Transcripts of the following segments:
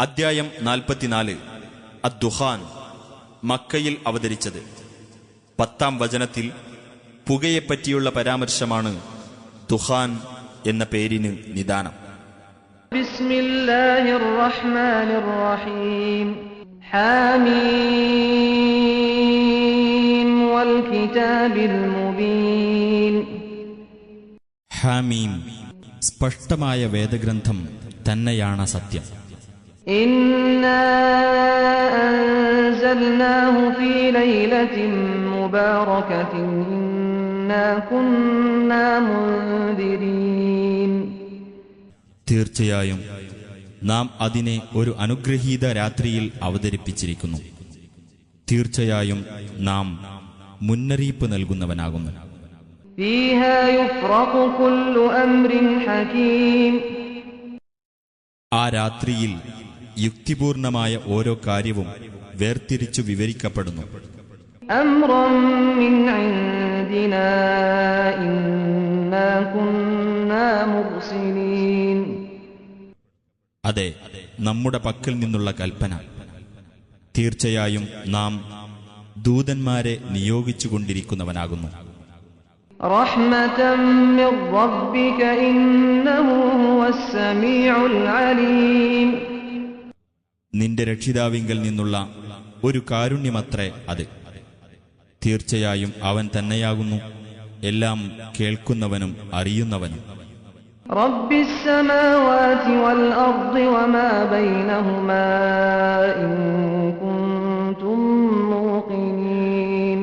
അദ്ധ്യായം 44 അദ്ദുഖാൻ. മക്കയിൽ അവതരിച്ചത്. 10-ാം വചനത്തിൽ പുകയെപ്പറ്റിയുള്ള പരാമർശമാണ് ദുഖാൻ എന്ന പേരിന് നിദാനം. ബിസ്മില്ലാഹിർ റഹ്മാനിർ റഹീം. ഹാമീം വൽ കിതാബിൽ മുബീൻ. ഹാമീം, സ്പഷ്ടമായ വേദഗ്രന്ഥം തന്നെയാണ് സത്യം. ഇന്നാ അൻസൽനാഹു ഫീ ലൈലത്തിൻ മുബാറകത്തിൻ ഇന്നാ കുന്നാ മുൻദിരീൻ. തീർച്ചയായും നാം അതിനെ ഒരു അനുഗ്രഹീത രാത്രിയിൽ അവതരിപ്പിച്ചിരിക്കുന്നു. തീർച്ചയായും നാം മുന്നറിയിപ്പ് നൽകുന്നവനാകുന്നു. ഫീഹാ യുഫ്റഖു കുല്ലു അംരിൻ ഹകീം. ആ രാത്രിയിൽ യുക്തിപൂർണമായ ഓരോ കാര്യവും വേർതിരിച്ചു വിവരിക്കപ്പെടുന്നു. അംറൻ മിൻ ഇൻദിനാ ഇന്നാ കുന്നാ മുർസിലീൻ. അതെ, നമ്മുടെ പക്കൽ നിന്നുള്ള കൽപ്പന. തീർച്ചയായും നാം ദൂതന്മാരെ നിയോഗിച്ചുകൊണ്ടിരിക്കുന്നവനാകുന്നു. റഹ്മതൻ മിർ റബ്ബിക ഇന്നഹു ഹുവസ് സമീഉൽ അലീം. നിന്റെ രക്ഷിതാവിങ്കൽ നിന്നുള്ള ഒരു കാരുണ്യമത്രേ അത്. തീർച്ചയായും അവൻ തന്നെയാകുന്നു എല്ലാം കേൾക്കുന്നവനും അറിയുന്നവനും. റബ്ബിസ് സമാവാതി വൽ അർദി വമാ ബൈനഹുമാ ഇൻ കുൻതും മൂഖിനീൻ.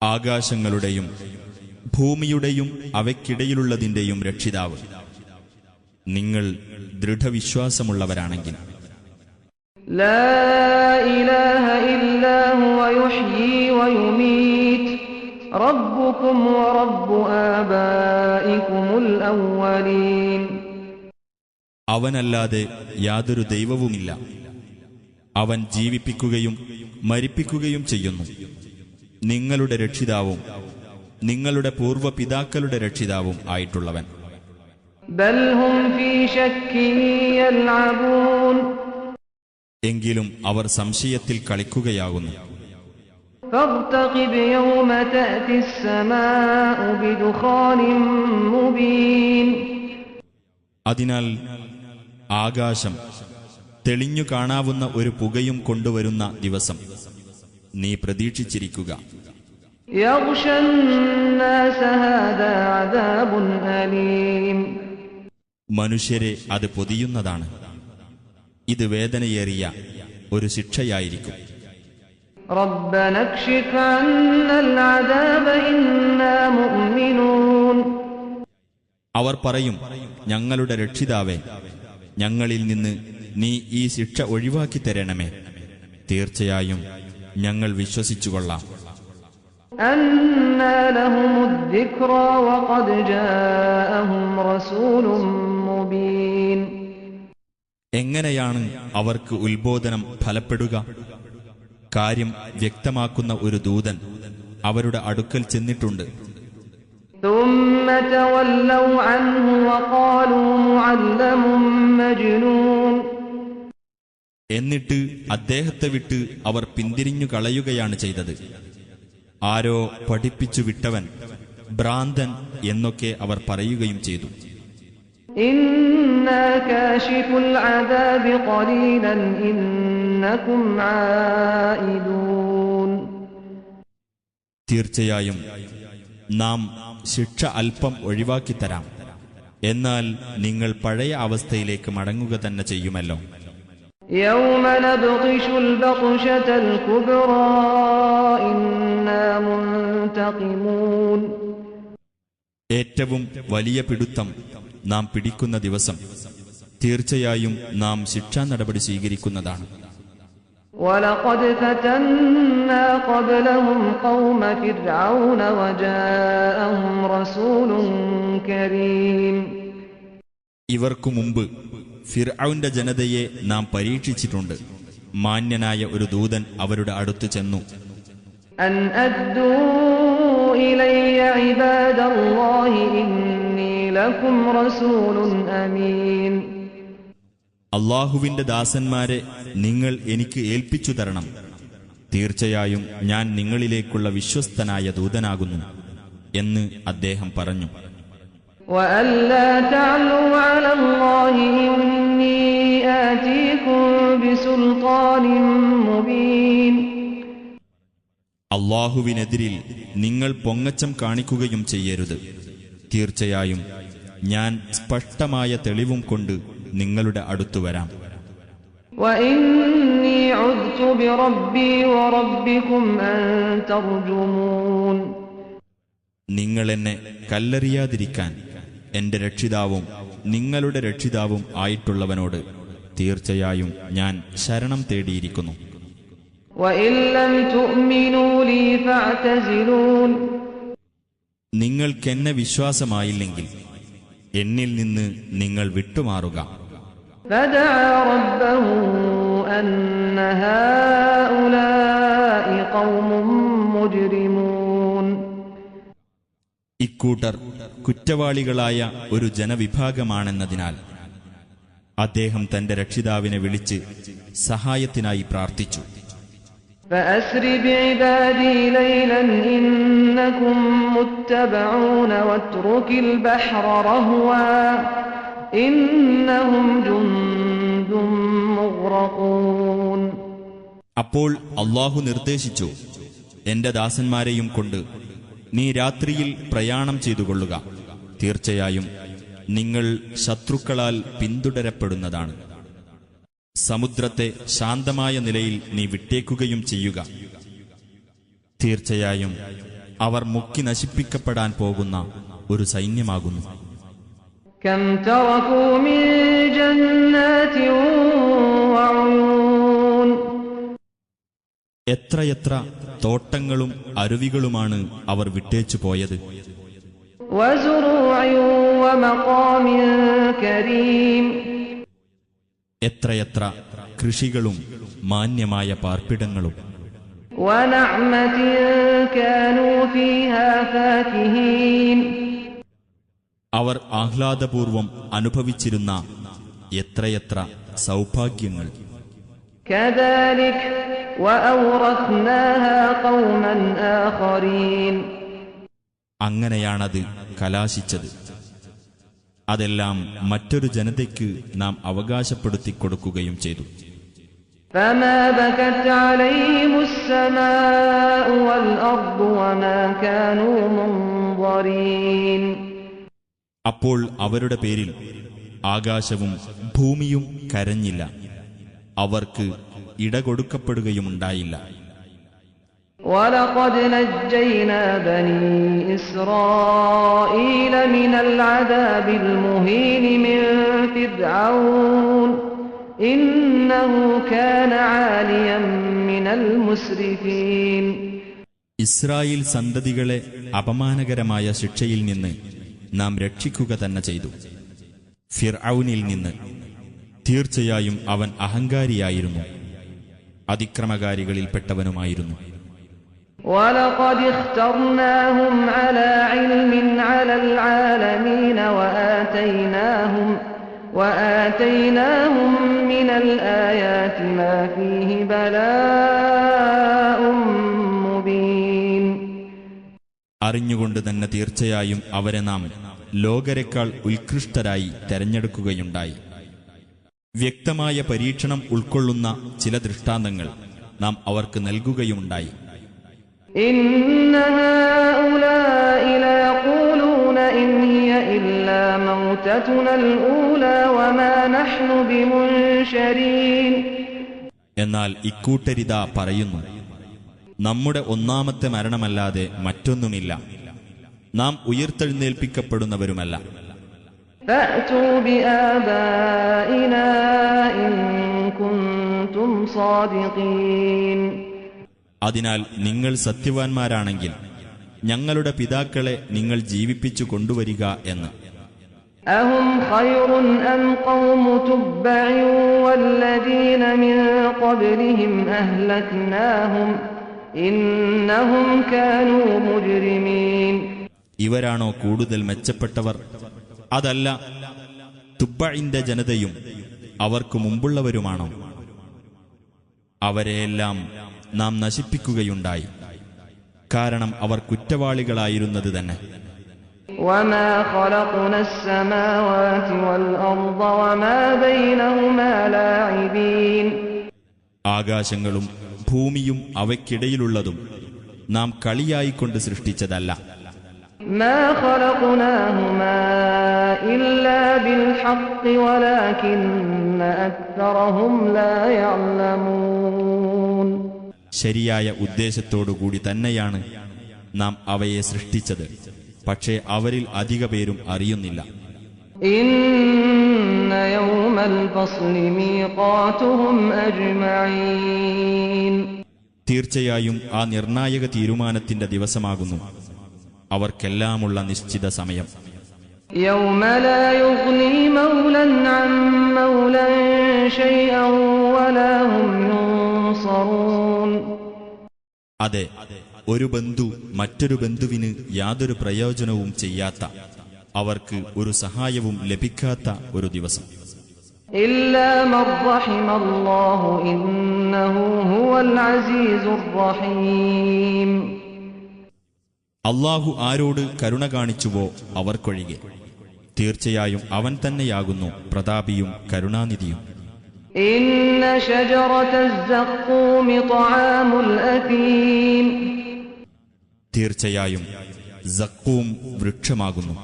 ആകാശങ്ങളുടെയും ഭൂമിയുടെയും അവയ്ക്കിടയിലുള്ളതിന്റെയും രക്ഷിതാവ്, നിങ്ങൾ ദൃഢവിശ്വാസമുള്ളവരാണെങ്കിൽ. ലാ ഇലാഹ ഇല്ലാ ഹുവ യുഹ്യീ വയുമീത് റബ്ബുകും വറബ്ബു ആബായികുമുൽ അവ്വലീൻ. അവനല്ലാതെ യാതൊരു ദൈവവുമില്ല. അവൻ ജീവിപ്പിക്കുകയും മരിപ്പിക്കുകയും ചെയ്യുന്നു. നിങ്ങളുടെ രക്ഷിതാവും നിങ്ങളുടെ പൂർവ്വപിതാക്കളുടെ രക്ഷിതാവും ആയിട്ടുള്ളവൻ. ബൽ ഹും ഫീ ശക്കിൻ യൽഅബൂൻ. എങ്കിലും അവർ സംശയത്തിൽ കളിക്കുകയാകുന്നു. ഫർതഖിബ് യൗമ തഅതിസ് സമാഉ ബിദുഖാനിൻ മുബീൻ. അതിനാൽ ആകാശം തെളിഞ്ഞു കാണാവുന്ന ഒരു പുകയും കൊണ്ടുവരുന്ന ദിവസം നീ പ്രതീക്ഷിച്ചിരിക്കുക. യഗ്ശൻ നാസ ഹാദാ അദാബുൻ അലീം. മനുഷ്യരെ അത് പൊതിയുന്നതാണ്. ഇത് വേദനയേറിയ ഒരു ശിക്ഷയായിരിക്കും. റബ്ബനാ ക്ഷിഫ് അന്നൽ അദാബ ഇന്നാ മുഅ്മിനൂൻ. അവർ പറയും, ഞങ്ങളുടെ രക്ഷിതാവേ, ഞങ്ങളിൽ നിന്ന് നീ ഈ ശിക്ഷ ഒഴിവാക്കി തരണമേ. തീർച്ചയായും ഞങ്ങൾ വിശ്വസിച്ചുകൊള്ളാം. അന്നാ ലഹുമുദ് ദിക്റാ വഖദ് ജാഅഹും റസൂലുൻ മുബീൻ. എങ്ങനെയാണ് അവർക്ക് ഉത്ബോധനം ഫലപ്പെടുക? കാര്യം വ്യക്തമാക്കുന്ന ഒരു ദൂതൻ അവരുടെ അടുക്കൽ ചെന്നിട്ടുണ്ട്. ثم تولوا عنه وقالوا معلم مجنون. എന്നിട്ട് അദ്ദേഹത്തെ വിട്ട് അവർ പിന്തിരിഞ്ഞു കളയുകയാണ് ചെയ്തത്. ആരോ പഠിപ്പിച്ചു വിട്ടവൻ, ഭ്രാന്തൻ എന്നൊക്കെ അവർ പറയുകയും ചെയ്തു. ഇന്നാ കാശിഫുൽ അദാബി ഖലീലൻ ഇന്നകും ആയിദൂൻ. തീർച്ചയായും നാം ശിക്ഷ അല്പം ഒഴിവാക്കിത്തരാം. എന്നാൽ നിങ്ങൾ പഴയ അവസ്ഥയിലേക്ക് മടങ്ങുക തന്നെ ചെയ്യുമല്ലോ. യൗമ നബ്തിഷുൽ ബത്ശതൽ കുബ്റാ ഇന്നാ മുൻതഖിമൂൻ. ഏറ്റവും വലിയ പിടുത്തം നാം പിടിക്കുന്ന ദിവസം തീർച്ചയായും നാം ശിക്ഷാ നടപടി സ്വീകരിക്കുന്നതാണ്. വലഖദ് ഫതന്നാ ഖബ്ലഹും ഖൗമ ഫിർഔന വജാഅഹും റസൂലുൻ കരീം. ഇവർക്കു മുമ്പ് ഫിർഔന്റെ ജനതയെ നാം പരീക്ഷിച്ചിട്ടുണ്ട്. മാന്യനായ ഒരു ദൂതൻ അവരുടെ അടുത്ത് ചെന്നു. അൻ അദ്ദൂ ഇലയ്യ ഇബാദല്ലാഹി ഇന്നി ലകും റസൂലുൻ അമീൻ. അള്ളാഹുവിന്റെ ദാസന്മാരെ നിങ്ങൾ എനിക്ക് ഏൽപ്പിച്ചു തരണം. തീർച്ചയായും ഞാൻ നിങ്ങളിലേക്കുള്ള വിശ്വസ്തനായ ദൂതനാകുന്നു എന്ന് അദ്ദേഹം പറഞ്ഞു. وَأَلَّا تَعْلُوا عَلَى اللَّهِ إِنِّي آتِيكُم بِسُلْطَانٍ مُبِينٍ. അള്ളാഹുവിനെതിരിൽ നിങ്ങൾ പൊങ്ങച്ചം കാണിക്കുകയും ചെയ്യരുത്. തീർച്ചയായും ഞാൻ സ്പഷ്ടമായ തെളിവും കൊണ്ട് നിങ്ങളുടെ അടുത്തു വരാം. وَإِنِّي عُذْتُ بِرَبِّي وَرَبِّكُمْ أَن تَرْجُمُونِ. നിങ്ങൾ എന്നെ കല്ലെറിയാതിരിക്കാൻ എന്റെ രക്ഷിതാവും നിങ്ങളുടെ രക്ഷിതാവും ആയിട്ടുള്ളവനോട് തീർച്ചയായും ഞാൻ ശരണം തേടിയിരിക്കുന്നു. وَإِن لَّمْ تُؤْمِنُوا لِي فَاعْتَزِلُونِ. നിങ്ങൾക്കെന്നെ വിശ്വാസമായില്ലെങ്കിൽ എന്നിൽ നിന്ന് നിങ്ങൾ വിട്ടുമാറുക. فَدَعَا رَبَّهُ أَنَّ هَٰؤُلَاءِ قَوْمٌ مُجْرِمُونَ. ഇക്കൂട്ടർ കുറ്റവാളികളായ ഒരു ജനവിഭാഗമാണെന്നതിനാൽ അദ്ദേഹം തന്റെ രക്ഷിതാവിനെ വിളിച്ച് സഹായത്തിനായി പ്രാർത്ഥിച്ചു. فَأَسْرِ بِعِبَادِي لَيْلًا إِنَّكُم مُّتَّبَعُونَ وَاتْرُكِ الْبَحْرَ رَهْوًا إِنَّهُمْ جُندٌ مُّغْرَقُونَ. അപ്പോൾ അള്ളാഹു നിർദ്ദേശിച്ചു, എന്റെ ദാസന്മാരെയും കൊണ്ട് നീ രാത്രിയിൽ പ്രയാണം ചെയ്തുകൊള്ളുക. തീർച്ചയായും നിങ്ങൾ ശത്രുക്കളാൽ പിന്തുടരപ്പെടുന്നതാണ്. സമുദ്രത്തെ ശാന്തമായ നിലയിൽ നീ വിട്ടേക്കുകയും ചെയ്യുക. തീർച്ചയായും അവർ മുക്കി നശിപ്പിക്കപ്പെടാൻ പോകുന്ന ഒരു സൈന്യമാകുന്നു. كَمْ تَرَكُوا مِن جَنَّاتٍ وَعُيُونٍ. എത്രയെത്ര തോട്ടങ്ങളും അരുവികളുമാണ് അവർ വിട്ടേച്ചു പോയത്. وَزُرُوعٍ وَمَقَامٍ كَرِيمٍ. എത്രയെത്ര കൃഷികളും മാന്യമായ പാർപ്പിടങ്ങളും. وَنَعْمَةٍ كَانُوا فِيهَا فَاكِهِينَ. അവർ ആഹ്ലാദപൂർവം അനുഭവിച്ചിരുന്ന എത്രയെത്ര സൗഭാഗ്യങ്ങൾ. كَذَلِكَ وَأَوْرَثْنَاهَا قَوْمًا آخَرِينَ. അങ്ങനെയാണത് കലാശിച്ചത്. അതെല്ലാം മറ്റൊരു ജനതയ്ക്ക് നാം അവകാശപ്പെടുത്തി കൊടുക്കുകയും ചെയ്തു. فَمَا بَكَتْ عَلَيْهِمُ السَّمَاءُ وَالْأَرْضُ وَمَا كَانُوا مُنظَرِينَ. അപ്പോൾ അവരുടെ പേരിൽ ആകാശവും ഭൂമിയും കരഞ്ഞില്ല. അവർക്ക് ഇടകൊടുക്കപ്പെടുകയുമുണ്ടായില്ല. وَلَقَدْ نَجَّيْنَا بَنِي إِسْرَائِيلَ مِنَ الْعَذَابِ الْمُهِينِ مِنْ فِرْعَوْنَ إِنَّهُ كَانَ عَالِيًا مِنَ الْمُسْرِفِينَ. ഇസ്രായേൽ സന്തതികളെ അപമാനകരമായ ശിക്ഷയിൽ നിന്ന് നാം രക്ഷിക്കുക തന്നെ ചെയ്തു. ഫിർഔനിൽ നിന്ന്. തീർച്ചയായും അവൻ അഹങ്കാരിയായിരുന്നു, അതിക്രമകാരികളിൽപ്പെട്ടവനുമായിരുന്നു. وَلَقَدِ اخْتَرْنَاهُمْ عَلَى عِلْمٍ عَلَى الْعَالَمِينَ وَآتَيْنَاهُمْ مِنَ الْآيَاتِ مَا فِيهِ بَلَاءٌ مُبِينٌ. അറിഞ്ഞുകൊണ്ട് തന്നെ തീർച്ചയായും അവരെ നാം ലോകരെക്കാൾ ഉത്കൃഷ്ടരായി തെരഞ്ഞെടുക്കുകയുണ്ടായി. വ്യക്തമായ പരീക്ഷണം ഉൾക്കൊള്ളുന്ന ചില ദൃഷ്ടാന്തങ്ങൾ നാം അവർക്ക് നൽകുകയുമുണ്ടായി. إِنَّ هَٰؤُلَاءِ لَيَقُولُونَ إِنْ هِيَ إِلَّا مَوْتَتُنَا الْأُولَىٰ وَمَا نَحْنُ بِمُنشَرِينَ. എന്നാൽ ഇക്കൂട്ടരിതാ പറയുന്നു, നമ്മുടെ ഒന്നാമത്തെ മരണമല്ലാതെ മറ്റൊന്നുമില്ല, നാം ഉയർത്തെഴുന്നേൽപ്പിക്കപ്പെടുന്നവരുമല്ല. فَأْتُوا بِآبَائِنَا إِن كُنتُمْ صَادِقِينَ. അതിനാൽ നിങ്ങൾ സത്യവാൻമാരാണെങ്കിൽ ഞങ്ങളുടെ പിതാക്കളെ നിങ്ങൾ ജീവിപ്പിച്ചു കൊണ്ടുവരിക എന്ന്. أَهُمْ خَيْرٌ أَمْ قَوْمُ تُبَّعٍ وَالَّذِينَ مِن قَبْلِهِمْ أَهْلَكْنَاهُمْ إِنَّهُمْ كَانُوا مُجْرِمِينَ. ഇവരാണോ കൂടുതൽ മെച്ചപ്പെട്ടവർ? അതല്ല, തുബ്ബഇന്റെ ജനതയും അവർക്കു മുമ്പുള്ളവരുമാണോ? അവരെയെല്ലാം നാം നശിപ്പിക്കുകയുണ്ടായി, കാരണം അവർ കുറ്റവാളികളായിരുന്നത് തന്നെ. وما خلقنا السماوات والأرض وما بينهما لاعبين. ആകാശങ്ങളും ഭൂമിയും അവയ്ക്കിടയിലുള്ളതും നാം കളിയായിക്കൊണ്ട് സൃഷ്ടിച്ചതല്ല. ما خلقناهما إلا بالحق ولكن أكثرهم لا يعلمون. ശരിയായ ഉദ്ദേശത്തോടുകൂടി തന്നെയാണ് നാം അവയെ സൃഷ്ടിച്ചത്, പക്ഷേ അവരിൽ അധിക പേരും അറിയുന്നില്ല. إن يوم الفصل ميقاتهم أجمعين. തീർച്ചയായും ആ നിർണായക തീരുമാനത്തിന്റെ ദിവസമാകുന്നു അവർക്കെല്ലാമുള്ള നിശ്ചിത സമയം. يوم لا يغني مولا عن مولا شيئا ولا هم ينصرون. അതെ, ഒരു ബന്ധു മറ്റൊരു ബന്ധുവിന് യാതൊരു പ്രയോജനവും ചെയ്യാത്ത, അവർക്ക് ഒരു സഹായവും ലഭിക്കാത്ത ഒരു ദിവസം. إلا من رحم الله إنه هو العزيز الرحيم. അള്ളാഹു ആരോട് കരുണ കാണിച്ചുവോ അവർക്കൊഴികെ, തീർച്ചയായും അവൻ തന്നെയാകുന്നു പ്രതാപിയും കരുണാനിധിയും. إن شجرة الزقوم طعام الأثيم. തീർച്ചയായും സക്കൂം വൃക്ഷമാകുന്നു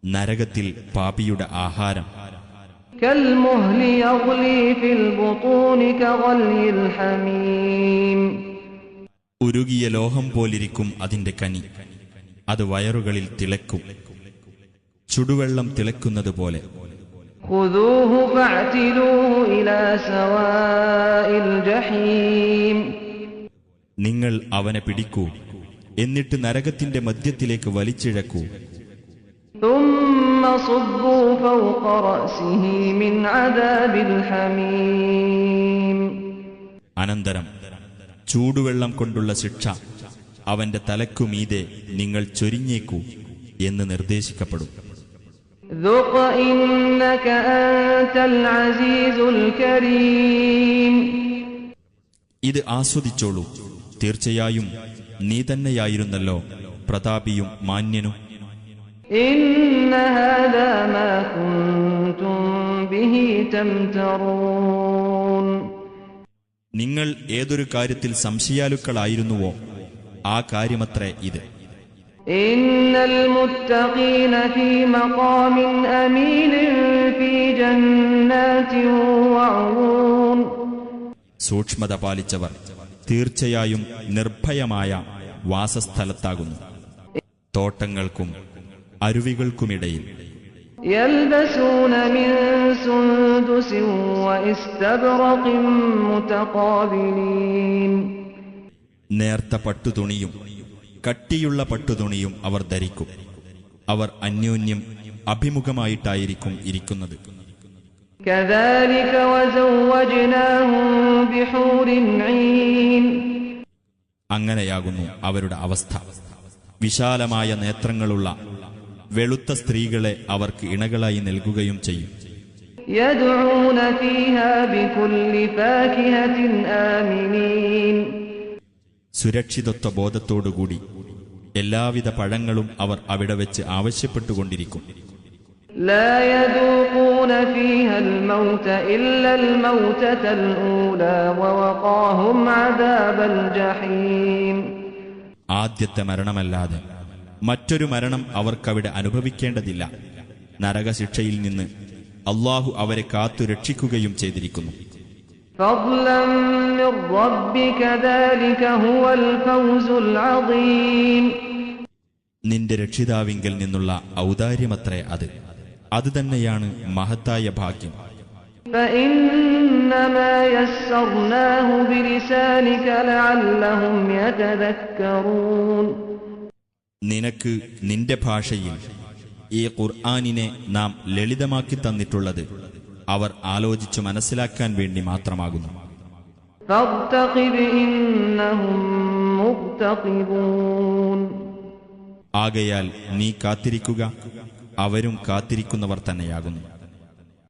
നരകത്തിൽ പാപിയുടെ ആഹാരം. كالمهل يغلي في البطون كغلي الحميم. ഉരുകിയ ലോഹം പോലിരിക്കും അതിന്റെ കനി, അത് വയറുകളിൽ തിളക്കും ചുടുവെള്ളം തിളക്കുന്നത് പോലെ. خذوه فاعتلوه إلى سواء الجحيم. നിങ്ങൾ അവനെ പിടിക്കൂ, എന്നിട്ട് നരകത്തിന്റെ മധ്യത്തിലേക്ക് വലിച്ചിഴക്കൂ. ثم صبوا فوق رأسه من عذاب الحميم. അനന്തരം ചൂടുവെള്ളം കൊണ്ടുള്ള ശിക്ഷ അവന്റെ തലക്കുമീതെ നിങ്ങൾ ചൊരിഞ്ഞേക്കൂ എന്ന് നിർദ്ദേശിക്കപ്പെടും. ذق إنك أنت العزيز الكريم. ഇത് ആസ്വദിച്ചോളൂ, തീർച്ചയായും നീ തന്നെയായിരുന്നല്ലോ പ്രതാപിയും മാന്യനും. إن هذا ما كنتم به تمترون. നിങ്ങൾ ഏതൊരു കാര്യത്തിൽ സംശയാലുക്കളായിരുന്നുവോ ആ കാര്യമത്രേ ഇത്. إن المتقين في مقام أمين في جنات وعيون. സൂക്ഷ്മത പാലിച്ചവർ തീർച്ചയായും നിർഭയമായ വാസസ്ഥലത്താകുന്നു, തോട്ടങ്ങൾക്കും അരുവികൾക്കുമിടയിൽ. يلبسون من سندس واستبرق متقابلين. നേർത്ത പട്ടുതുണിയും കട്ടിയുള്ള പട്ടുതുണിയും അവർ ധരിക്കും. അവർ അന്യോന്യം അഭിമുഖമായിട്ടായിരിക്കും ഇരിക്കുന്നത്. كذلك وزوجناهم بحور عين. അങ്ങനെയാകുന്നു അവരുടെ അവസ്ഥ. വിശാലമായ നേത്രങ്ങളുള്ള വെളുത്ത സ്ത്രീകളെ അവർക്ക് ഇണകളായി നൽകുകയും ചെയ്യും. يدعون فيها بكل فاكهة آمنين. സുരക്ഷിതത്വ ബോധത്തോടുകൂടി എല്ലാവിധ പഴങ്ങളും അവർ അവിടെ വെച്ച് ആവശ്യപ്പെട്ടുകൊണ്ടിരിക്കും. لا يذوقون فيها الموت إلا الموتة الأولى ووقاهم عذاب الجحيم. ആദ്യത്തെ മരണമല്ലാതെ മറ്റൊരു മരണം അവർക്കവിടെ അനുഭവിക്കേണ്ടതില്ല. നരകശിക്ഷയിൽ നിന്ന് അള്ളാഹു അവരെ കാത്തു രക്ഷിക്കുകയും ചെയ്തിരിക്കുന്നു. فضلا من ربك ذلك هو الفوز العظيم. നിന്റെ രക്ഷിതാവിങ്കൽ നിന്നുള്ള ഔദാര്യമത്രേ അത്. അത് തന്നെയാണ് മഹത്തായ ഭാഗ്യം. فإنما يسرناه بلسانك لعلهم يتذكرون. നിനക്ക് നിന്റെ ഭാഷയിൽ ഈ ഖുർആനിനെ നാം ലളിതമാക്കി തന്നിട്ടുള്ളത് അവർ ആലോചിച്ചു മനസ്സിലാക്കാൻ വേണ്ടി മാത്രമാകുന്നു. فارتقب إنهم مرتقبون. ആകയാൽ നീ കാത്തിരിക്കുക, അവരും കാത്തിരിക്കുന്നവർ തന്നെയാകുന്നു.